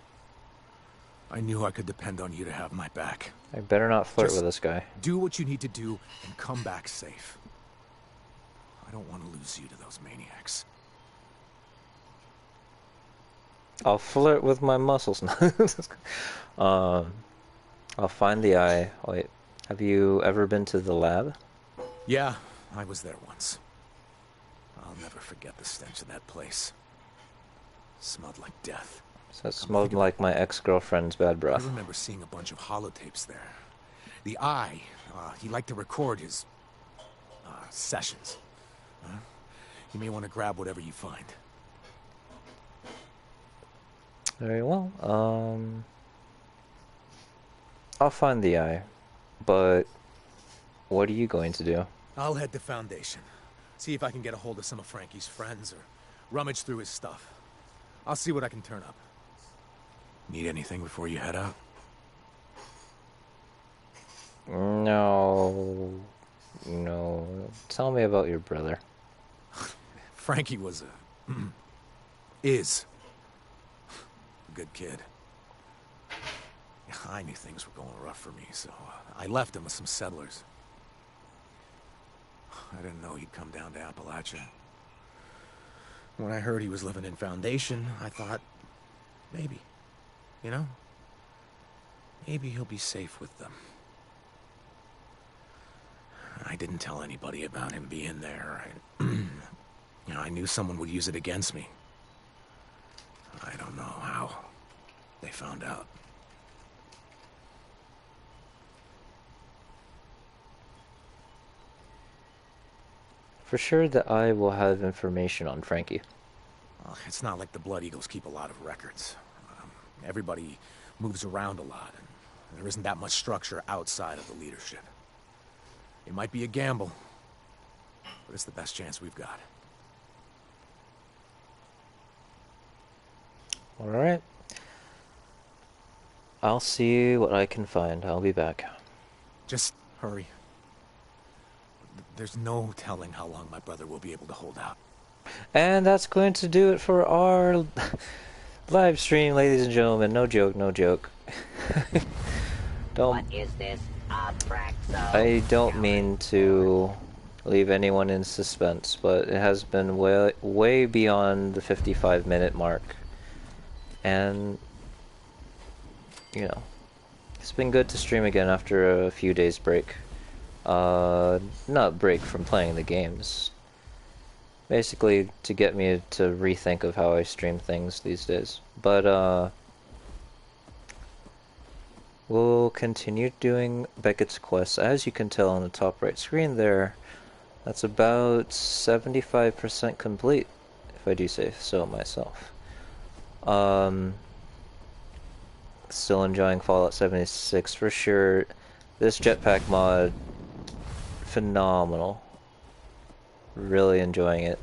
I knew I could depend on you to have my back. I better not flirt Just with this guy. do what you need to do and come back safe. I don't want to lose you to those maniacs. I'll flirt with my muscles. I'll find the Eye. Wait, have you ever been to the lab? Yeah, I was there once. I'll never forget the stench of that place. Smelled like death. So it smelled like my ex-girlfriend's bad I breath. remember seeing a bunch of holotapes there. The Eye, he liked to record his sessions. You may want to grab whatever you find. Very well. I'll find the Eye, but what are you going to do? I'll head to Foundation. See if I can get a hold of some of Frankie's friends or rummage through his stuff. I'll see what I can turn up. Need anything before you head out? No. Tell me about your brother. Frankie was is a good kid. I knew things were going rough for me, so I left him with some settlers. I didn't know he'd come down to Appalachia. When I heard he was living in Foundation, I thought, maybe, maybe he'll be safe with them. I didn't tell anybody about him being there. I knew someone would use it against me. I don't know how they found out. for sure that I will have information on Frankie. It's not like the Blood Eagles keep a lot of records. Everybody moves around a lot, and there isn't that much structure outside of the leadership. It might be a gamble, but it's the best chance we've got. Alright. I'll see what I can find. I'll be back. Just hurry. There's no telling how long my brother will be able to hold out. And that's going to do it for our live stream, ladies and gentlemen. No joke, no joke. What is this? I don't mean to leave anyone in suspense, but it has been way beyond the 55-minute mark. And, you know, it's been good to stream again after a few days break. Not break from playing the games. Basically, to get me to rethink of how I stream things these days. But, we'll continue doing Beckett's quest. As you can tell on the top right screen there, that's about 75% complete, if I do say so myself. Still enjoying Fallout 76 for sure. This jetpack mod, phenomenal. Really enjoying it.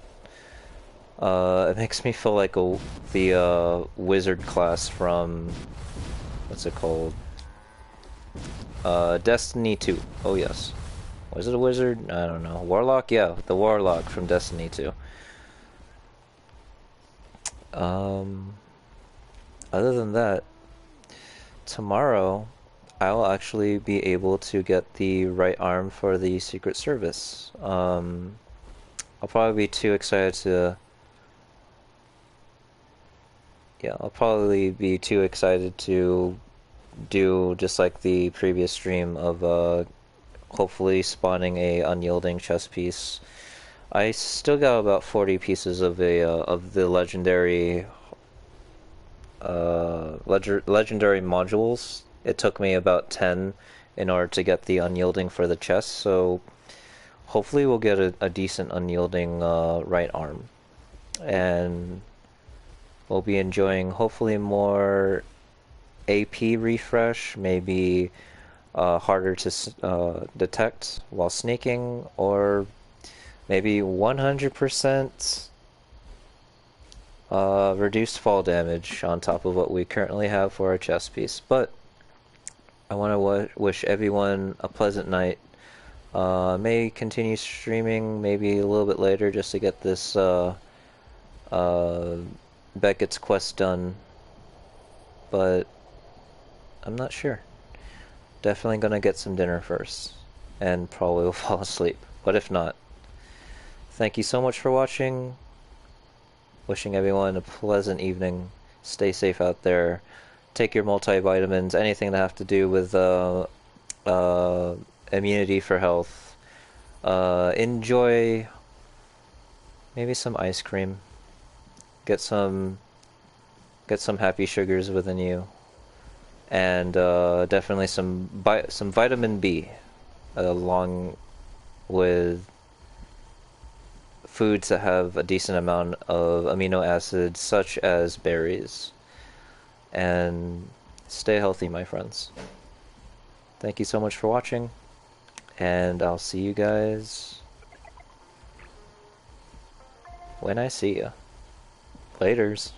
It makes me feel like the wizard class from, what's it called? Destiny 2. Oh yes. Was it a wizard? I don't know. Warlock? Yeah, the Warlock from Destiny 2. Other than that, tomorrow I'll actually be able to get the right arm for the Secret Service. I'll probably be too excited to... Yeah, I'll probably be too excited to do just like the previous stream of hopefully spawning a unyielding chest piece. I still got about 40 pieces of the legendary legendary modules. It took me about 10 in order to get the unyielding for the chest, so hopefully we'll get a decent unyielding right arm, and we'll be enjoying hopefully more AP refresh, maybe harder to detect while sneaking, or maybe 100% reduced fall damage on top of what we currently have for our chest piece. But I want to wish everyone a pleasant night. May continue streaming maybe a little bit later just to get this Beckett's quest done, but I'm not sure. Definitely gonna get some dinner first, and probably will fall asleep. But if not, thank you so much for watching. Wishing everyone a pleasant evening. Stay safe out there. Take your multivitamins. Anything that have to do with immunity for health. Enjoy maybe some ice cream. Get some happy sugars within you, and definitely some vitamin B, along with foods that have a decent amount of amino acids, such as berries. And stay healthy, my friends. Thank you so much for watching, and I'll see you guys when I see you. Laters.